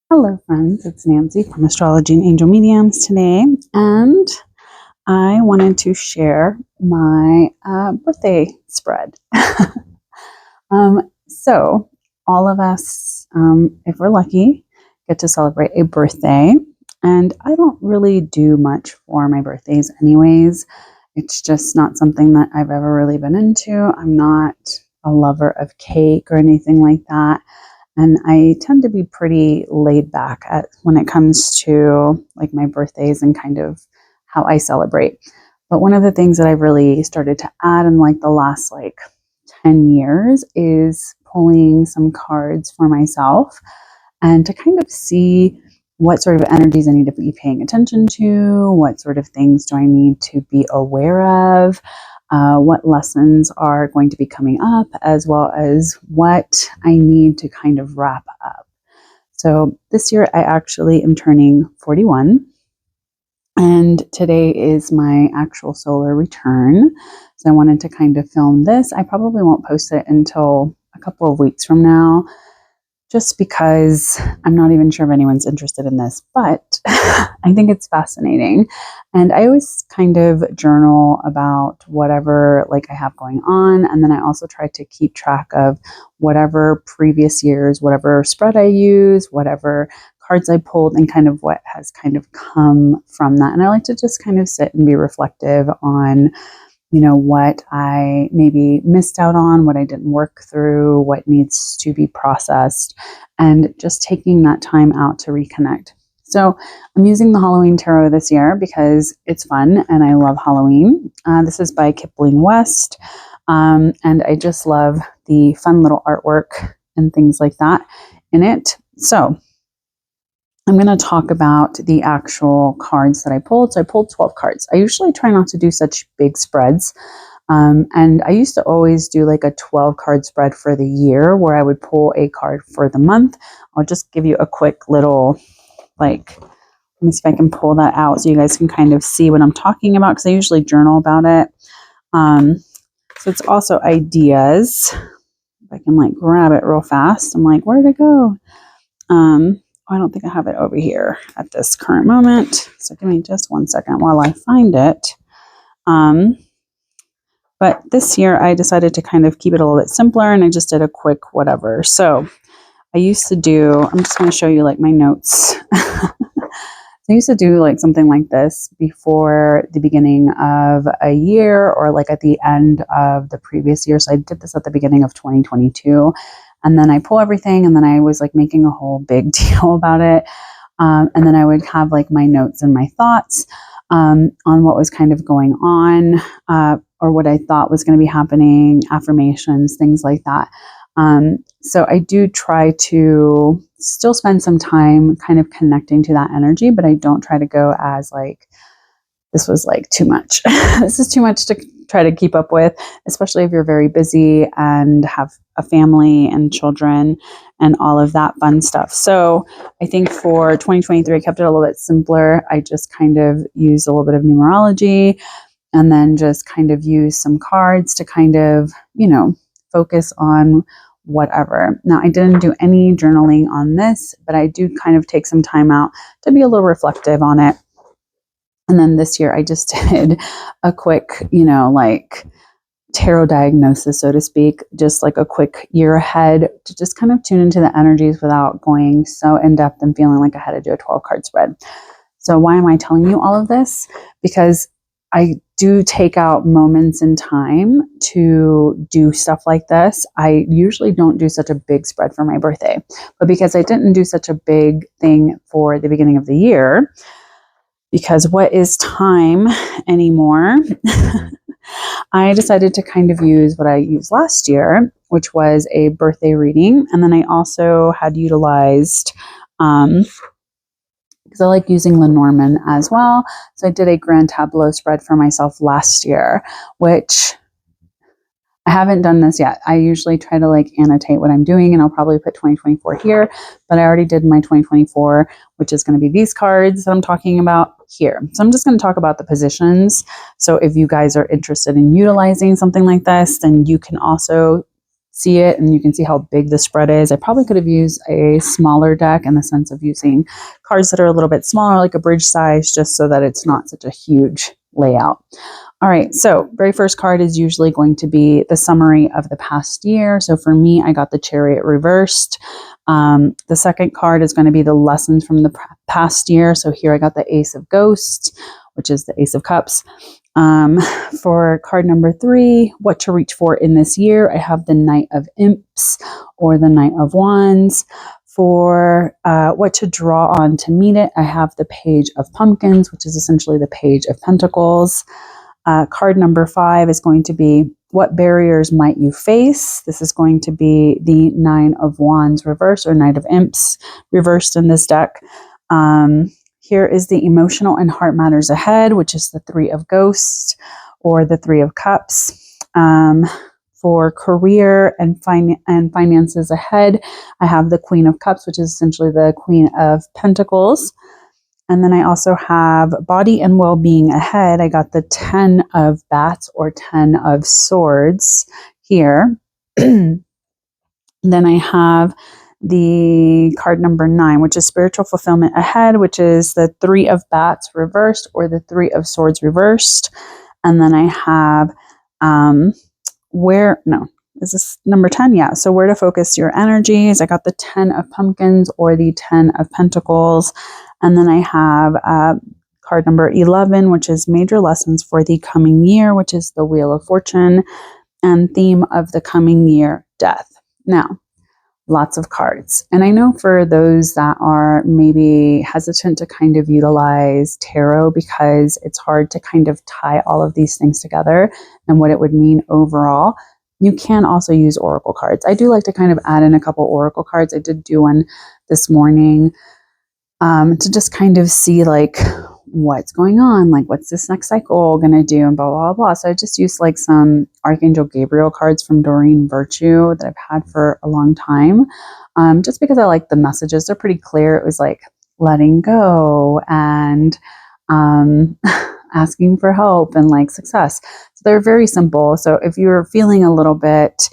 Hello, friends. It's Nancy from Astrology and Angel Mediums today, and I wanted to share my birthday spread. So, all of us, if we're lucky, get to celebrate a birthday, and I don't really do much for my birthdays, anyways. It's just not something that I've ever really been into. I'm not a lover of cake or anything like that. And I tend to be pretty laid back when it comes to like my birthdays and kind of how I celebrate. But one of the things that I've really started to add in like the last 10 years is pulling some cards for myself and to kind of see what sort of energies I need to be paying attention to, what sort of things do I need to be aware of, what lessons are going to be coming up, as well as what I need to kind of wrap up. So this year I actually am turning 41, and today is my actual solar return. So I wanted to kind of film this. I probably won't post it until a couple of weeks from now, just because I'm not even sure if anyone's interested in this, but I think it's fascinating. And I always kind of journal about whatever I have going on. And then I also try to keep track of whatever previous years, whatever spread I use, whatever cards I pulled, and kind of what has kind of come from that. And I like to just kind of sit and be reflective on what I maybe missed out on, what I didn't work through, what needs to be processed, and just taking that time out to reconnect. So I'm using the Halloween Tarot this year because it's fun and I love Halloween. This is by Kipling West, and I just love the fun little artwork and things like that in it. So I'm going to talk about the actual cards that I pulled. So I pulled 12 cards. I usually try not to do such big spreads. And I used to always do a 12 card spread for the year where I would pull a card for the month. I'll just give you a quick little, let me see if I can pull that out so you guys can kind of see what I'm talking about, because I usually journal about it. So it's also ideas. If I can grab it real fast. I'm like, where'd it go? I don't think I have it over here at this current moment. So give me just 1 second while I find it. But this year I decided to kind of keep it a little bit simpler, and I just did a quick whatever. So I used to do, I'm just going to show you my notes. I used to do something like this before the beginning of a year, or at the end of the previous year. So I did this at the beginning of 2022. And then I pull everything, and then I was making a whole big deal about it. And then I would have my notes and my thoughts on what was kind of going on, or what I thought was going to be happening, affirmations, things like that. So I do try to still spend some time kind of connecting to that energy, but I don't try to go as this was too much. This is too much to try to keep up with, especially if you're very busy and have a family and children and all of that fun stuff. So I think for 2023, I kept it a little bit simpler. I just kind of used a little bit of numerology, and then just kind of use some cards to kind of, focus on whatever. Now, I didn't do any journaling on this, but I do kind of take some time out to be a little reflective on it. And then this year I just did a quick, tarot diagnosis, so to speak, just a quick year ahead to just kind of tune into the energies without going so in depth and feeling like I had to do a 12 card spread. So why am I telling you all of this? Because I do take out moments in time to do stuff like this. I usually don't do such a big spread for my birthday, but because I didn't do such a big thing for the beginning of the year, because what is time anymore? I decided to kind of use what I used last year, which was a birthday reading. And then I also had utilized, because I like using Lenormand as well. So I did a grand tableau spread for myself last year, which I haven't done this yet. I usually try to annotate what I'm doing, and I'll probably put 2024 here, but I already did my 2024, which is going to be these cards that I'm talking about here. So I'm just going to talk about the positions. So if you guys are interested in utilizing something like this, then you can also see it, and you can see how big the spread is. I probably could have used a smaller deck in the sense of using cards that are a little bit smaller, like a bridge size, just so that it's not such a huge layout. All right, so very first card is usually going to be the summary of the past year. So for me, I got the Chariot reversed. The second card is going to be the lessons from the past year. So here I got the Ace of Ghosts, which is the Ace of Cups. For card number 3, what to reach for in this year, I have the Knight of Imps or the Knight of Wands. For what to draw on to meet it, I have the Page of Pumpkins, which is essentially the Page of Pentacles. Card number 5 is going to be what barriers might you face. This is going to be the 9 of Wands reversed or Knight of Imps reversed in this deck. Here is the emotional and heart matters ahead, which is the 3 of Ghosts or the 3 of Cups. For career and finances ahead, I have the Queen of Cups, which is essentially the Queen of Pentacles. And then I also have body and well-being ahead. I got the 10 of Bats or 10 of Swords here. Then I have the card number 9, which is spiritual fulfillment ahead, which is the 3 of Bats reversed or the 3 of Swords reversed. And then I have is this number 10? Yeah. So where to focus your energies. I got the 10 of Pumpkins or the 10 of Pentacles. And then I have card number 11, which is major lessons for the coming year, which is the Wheel of Fortune, and theme of the coming year, death. Now, lots of cards. And I know for those that are maybe hesitant to kind of utilize tarot because it's hard to kind of tie all of these things together and what it would mean overall, you can also use oracle cards. I do like to kind of add in a couple oracle cards. I did do one this morning to just kind of see like what's going on, like what's this next cycle going to do, and blah, blah, blah. So I just used like some Archangel Gabriel cards from Doreen Virtue that I've had for a long time, just because I like the messages. They're pretty clear. It was like letting go and asking for help and like success. So they're very simple. So if you're feeling a little bit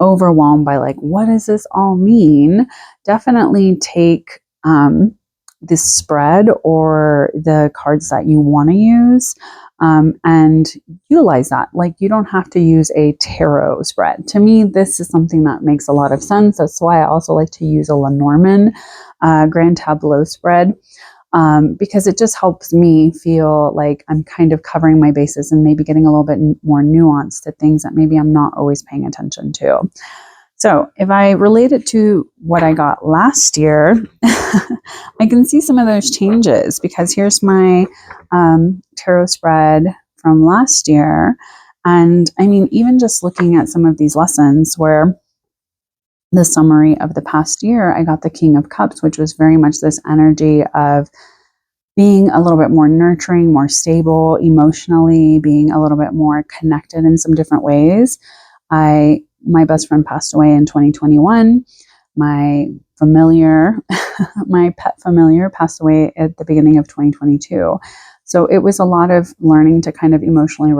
overwhelmed by like, what does this all mean? Definitely take this spread or the cards that you want to use and utilize that. Like you don't have to use a tarot spread. To me, this is something that makes a lot of sense. That's why I also like to use a Lenormand Grand Tableau spread because it just helps me feel like I'm kind of covering my bases and maybe getting a little bit more nuance to things that maybe I'm not always paying attention to. So if I relate it to what I got last year, I can see some of those changes because here's my tarot spread from last year. And I mean, even just looking at some of these lessons where the summary of the past year, I got the King of Cups, which was very much this energy of being a little bit more nurturing, more stable emotionally, being a little bit more connected in some different ways. My best friend passed away in 2021. My familiar, my pet familiar passed away at the beginning of 2022. So it was a lot of learning to kind of emotionally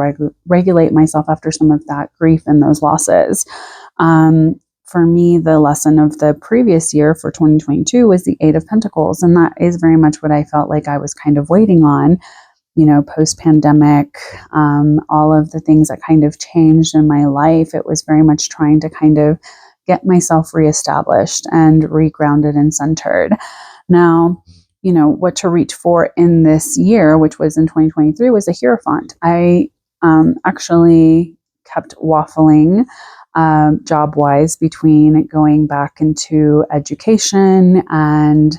regulate myself after some of that grief and those losses. For me, the lesson of the previous year for 2022 was the 8 of Pentacles. And that is very much what I felt like I was kind of waiting on, you know, post-pandemic, all of the things that kind of changed in my life. It was very much trying to kind of get myself reestablished and regrounded and centered. Now, you know, what to reach for in this year, which was in 2023, was a Hierophant. I actually kept waffling job-wise between going back into education and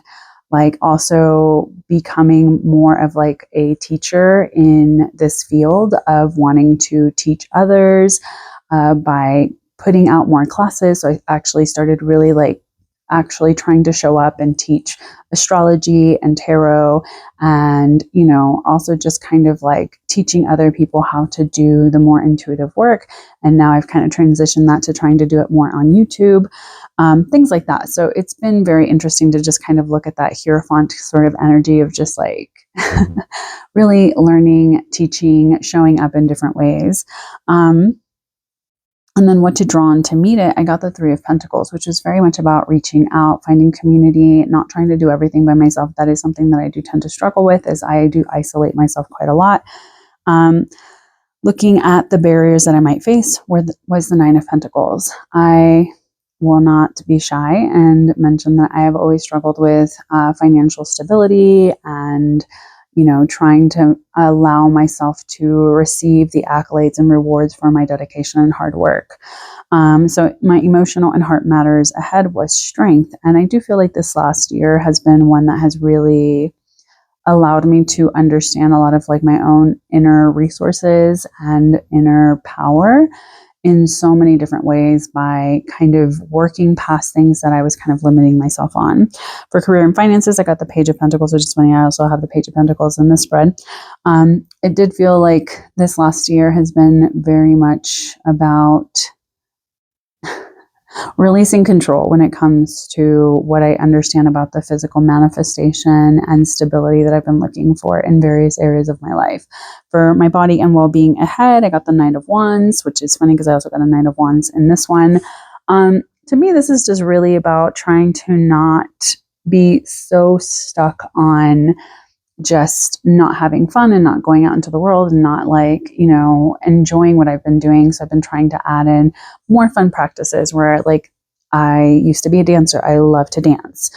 like also becoming more of like a teacher in this field of wanting to teach others by putting out more classes. So I actually started really like actually trying to show up and teach astrology and tarot and, you know, also just kind of like teaching other people how to do the more intuitive work. And now I've kind of transitioned that to trying to do it more on YouTube, things like that. So it's been very interesting to just kind of look at that Hierophant sort of energy of just like really learning, teaching, showing up in different ways. And then what to draw on to meet it, I got the Three of Pentacles, which is very much about reaching out, finding community, not trying to do everything by myself. That is something that I do tend to struggle with, as I do isolate myself quite a lot. Looking at the barriers that I might face was the Nine of Pentacles. I will not be shy and mention that I have always struggled with financial stability and, trying to allow myself to receive the accolades and rewards for my dedication and hard work. So my emotional and heart matters ahead was strength. And I do feel like this last year has been one that has really allowed me to understand a lot of like my own inner resources and inner power in so many different ways by kind of working past things that I was kind of limiting myself on. For career and finances, I got the Page of Pentacles, which is funny. I also have the Page of Pentacles in this spread. It did feel like this last year has been very much about releasing control when it comes to what I understand about the physical manifestation and stability that I've been looking for in various areas of my life. For my body and well-being ahead, I got the Knight of Wands, which is funny because I also got a Knight of Wands in this one. To me, this is just really about trying to not be so stuck on just not having fun and not going out into the world and not enjoying what I've been doing. So I've been trying to add in more fun practices where I used to be a dancer. I love to dance.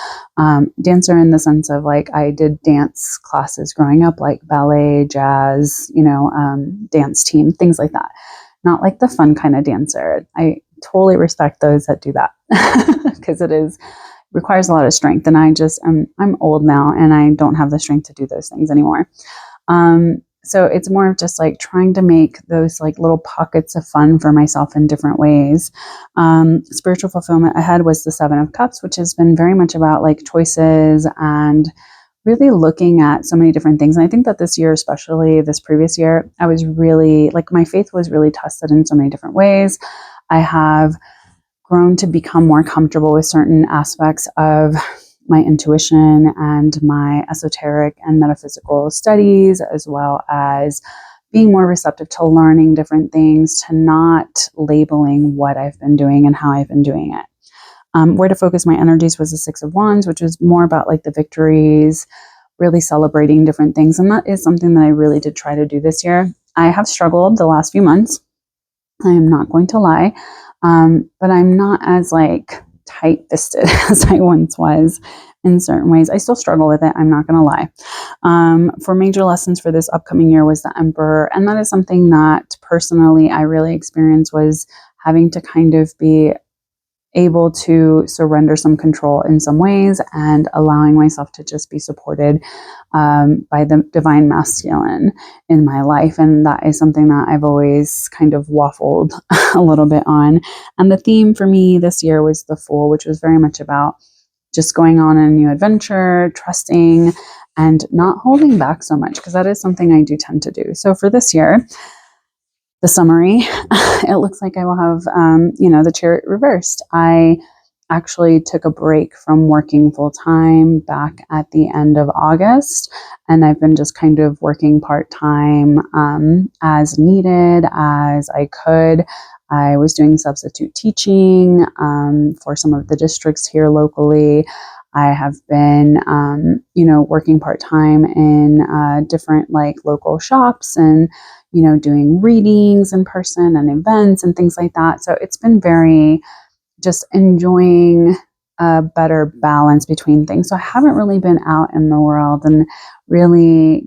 Dancer in the sense of I did dance classes growing up, like ballet, jazz, dance team, things like that. Not like the fun kind of dancer. I totally respect those that do that because it requires a lot of strength, and I'm old now and I don't have the strength to do those things anymore. So it's more of just trying to make those little pockets of fun for myself in different ways. Spiritual fulfillment ahead was the Seven of Cups, which has been very much about choices and really looking at so many different things. And I think that this year, especially this previous year, I was really my faith was really tested in so many different ways. I have grown to become more comfortable with certain aspects of my intuition and my esoteric and metaphysical studies, as well as being more receptive to learning different things, to not labeling what I've been doing and how I've been doing it. Where to focus my energies was the Six of Wands, which was more about the victories, really celebrating different things. And that is something that I really did try to do this year. I have struggled the last few months. I am not going to lie. But I'm not as tight-fisted as I once was in certain ways. I still struggle with it. I'm not going to lie. For major lessons for this upcoming year was the Emperor. And that is something that personally I really experienced, was having to kind of be able to surrender some control in some ways and allowing myself to just be supported by the divine masculine in my life. And that is something that I've always kind of waffled a little bit on. And the theme for me this year was the Fool, which was very much about just going on a new adventure, trusting, and not holding back so much, because that is something I do tend to do. So for this year, the summary, it looks like I will have, the Chariot reversed. I actually took a break from working full time back at the end of August, and I've been just kind of working part time as needed, as I could. I was doing substitute teaching for some of the districts here locally. I have been, working part time in different local shops and doing readings in person and events and things like that. So it's been very just enjoying a better balance between things. So I haven't really been out in the world and really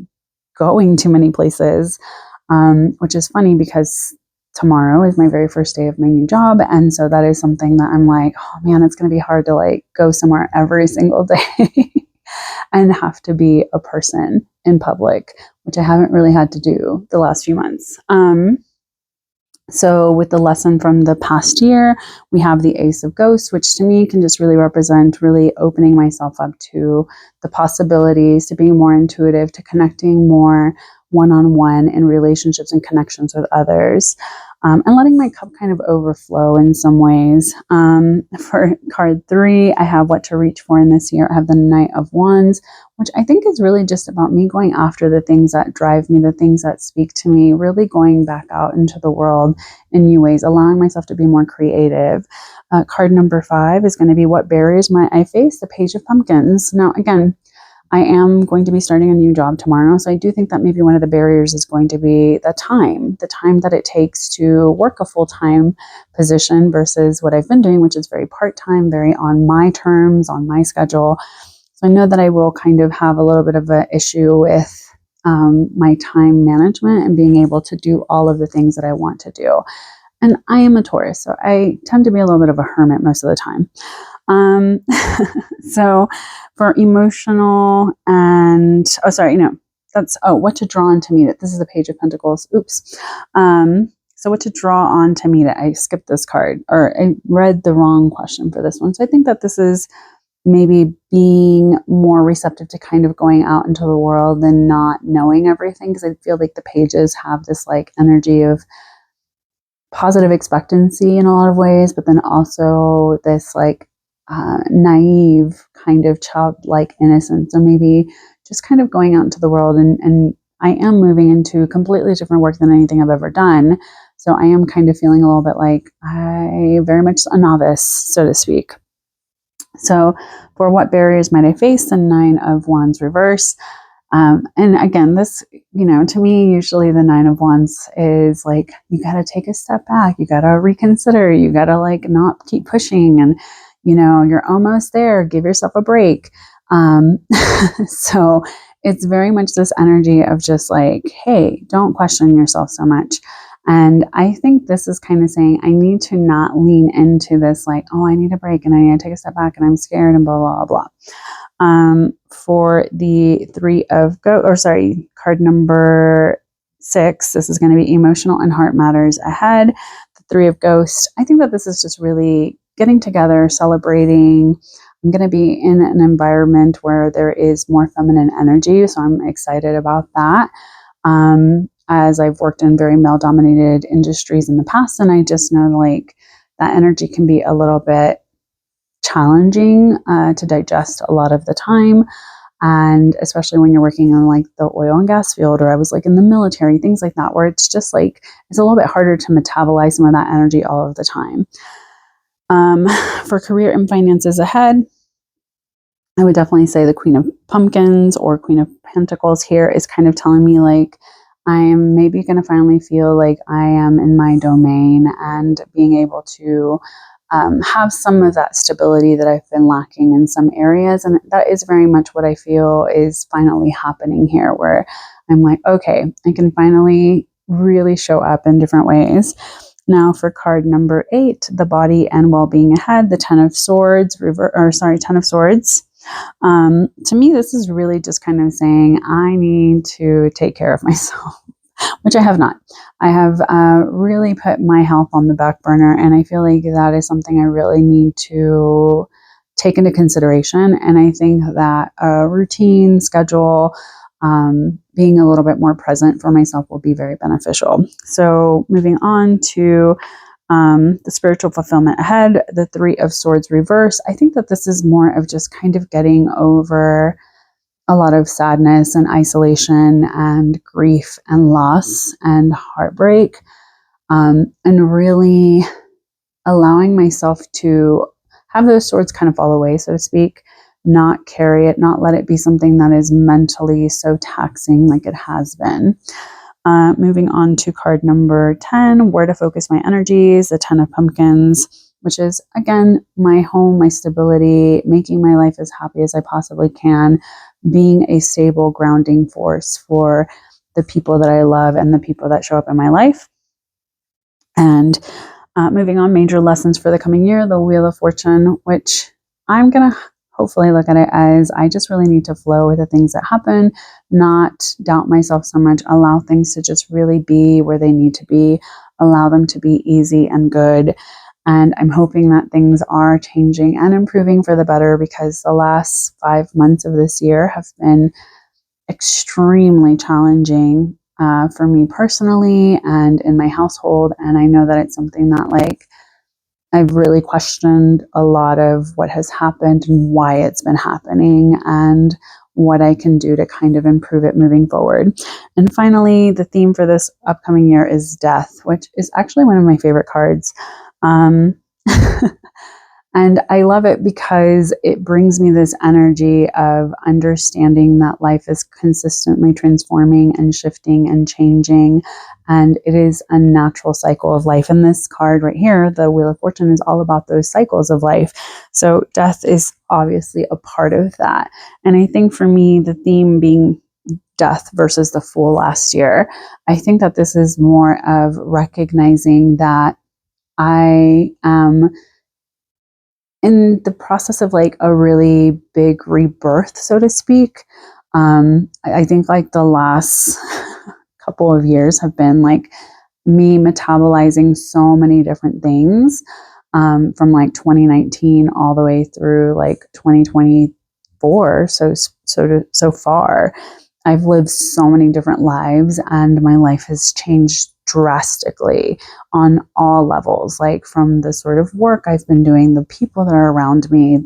going to many places, which is funny because tomorrow is my very first day of my new job. And so that is something that I'm oh man, it's going to be hard to go somewhere every single day and have to be a person in public, which I haven't really had to do the last few months. So with the lesson from the past year, we have the Ace of Ghosts, which to me can just really represent really opening myself up to the possibilities, to being more intuitive, to connecting more one-on-one in relationships and connections with others. and letting my cup kind of overflow in some ways. For card 3, I have what to reach for in this year. I have the Knight of Wands, which I think is really just about me going after the things that drive me, the things that speak to me, really going back out into the world in new ways, allowing myself to be more creative. Card number 5 is going to be what barriers might I face, the Page of Pumpkins. Now, again, I am going to be starting a new job tomorrow, so I do think that maybe one of the barriers is going to be the time that it takes to work a full-time position versus what I've been doing, which is very part-time, very on my terms, on my schedule. So I know that I will kind of have a little bit of an issue with my time management and being able to do all of the things that I want to do. And I am a Taurus, so I tend to be a little bit of a hermit most of the time. So for emotional and, what to draw on to meet it. This is the Page of Pentacles. Oops. So what to draw on to meet it. I skipped this card, or I read the wrong question for this one. So I think that this is maybe being more receptive to kind of going out into the world and not knowing everything. Because I feel like the pages have this like energy of positive expectancy in a lot of ways, but then also this like naive kind of childlike innocence. So maybe just kind of going out into the world, and I am moving into completely different work than anything I've ever done. So I am kind of feeling a little bit like I very much a novice, so to speak. So for what barriers might I face, the 9 of Wands reverse. And again, this, to me, usually the 9 of Wands is like, you got to take a step back. You got to reconsider. You got to like not keep pushing, and, you're almost there. Give yourself a break. So it's very much this energy of just like, hey, don't question yourself so much. And I think this is kind of saying, I need to not lean into this like, oh, I need a break and I need to take a step back and I'm scared and blah, blah, blah. For the card number 6, this is going to be emotional and heart matters ahead. The 3 of Ghost. I think that this is just really getting together, celebrating. I'm going to be in an environment where there is more feminine energy, so I'm excited about that. As I've worked in very male-dominated industries in the past, and I just know like that energy can be a little bit challenging to digest a lot of the time, and especially when you're working in like the oil and gas field, or I was like in the military, things like that, where it's just like it's a little bit harder to metabolize some of that energy all of the time. For career and finances ahead, I would definitely say the Queen of Pumpkins or Queen of Pentacles here is kind of telling me like I am maybe going to finally feel like I am in my domain and being able to have some of that stability that I've been lacking in some areas. And that is very much what I feel is finally happening here, where I'm like, okay, I can finally really show up in different ways. Now for card number 8, the body and well-being ahead, the 10 of Swords, 10 of Swords. To me, this is really just kind of saying I need to take care of myself, which I have not. I have really put my health on the back burner, and I feel like that is something I really need to take into consideration. And I think that a routine schedule, being a little bit more present for myself will be very beneficial. So moving on to the spiritual fulfillment ahead, the 3 of Swords reverse. I think that this is more of just kind of getting over a lot of sadness and isolation and grief and loss and heartbreak, and really allowing myself to have those swords kind of fall away, so to speak, not carry it, not let it be something that is mentally so taxing like it has been. Moving on to card number 10, where to focus my energies, the 10 of Pumpkins, which is, again, my home, my stability, making my life as happy as I possibly can, being a stable grounding force for the people that I love and the people that show up in my life. And moving on, major lessons for the coming year, the Wheel of Fortune, which I'm going to hopefully look at it as I just really need to flow with the things that happen, not doubt myself so much, allow things to just really be where they need to be, allow them to be easy and good. And I'm hoping that things are changing and improving for the better, because the last 5 months of this year have been extremely challenging for me personally and in my household. And I know that it's something that like I've really questioned a lot of what has happened and why it's been happening and what I can do to kind of improve it moving forward. And finally, the theme for this upcoming year is death, which is actually one of my favorite cards. Um, And I love it because it brings me this energy of understanding that life is consistently transforming and shifting and changing. And it is a natural cycle of life. And this card right here, the Wheel of Fortune, is all about those cycles of life. So death is obviously a part of that. And I think for me, the theme being death versus the Fool last year, I think that this is more of recognizing that I am in the process of like a really big rebirth, so to speak. I think like the last couple of years have been like me metabolizing so many different things, from like 2019 all the way through like 2024. So far, I've lived so many different lives, and my life has changed drastically on all levels, like from the sort of work I've been doing, the people that are around me,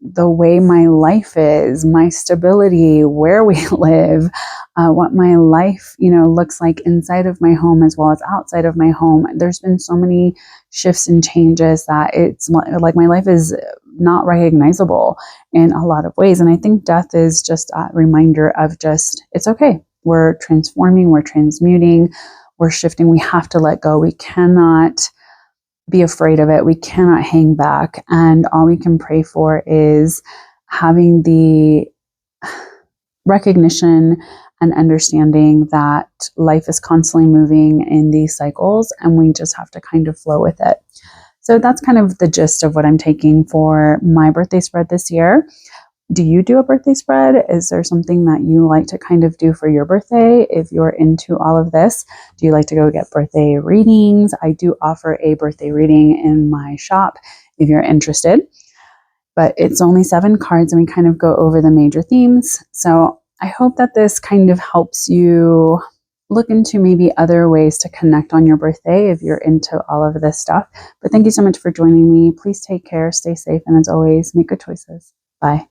the way my life is, my stability, where we live, what my life, looks like inside of my home as well as outside of my home. There's been so many shifts and changes that it's like my life is not recognizable in a lot of ways. And I think death is just a reminder of just, it's okay. We're transforming, we're transmuting, we're shifting. We have to let go. We cannot be afraid of it. We cannot hang back. And all we can pray for is having the recognition and understanding that life is constantly moving in these cycles, and we just have to kind of flow with it. So that's kind of the gist of what I'm taking for my birthday spread this year. Do you do a birthday spread? Is there something that you like to kind of do for your birthday? If you're into all of this, do you like to go get birthday readings? I do offer a birthday reading in my shop if you're interested, but it's only 7 cards and we kind of go over the major themes. So I hope that this kind of helps you look into maybe other ways to connect on your birthday if you're into all of this stuff. But thank you so much for joining me. Please take care, stay safe, and as always, make good choices. Bye.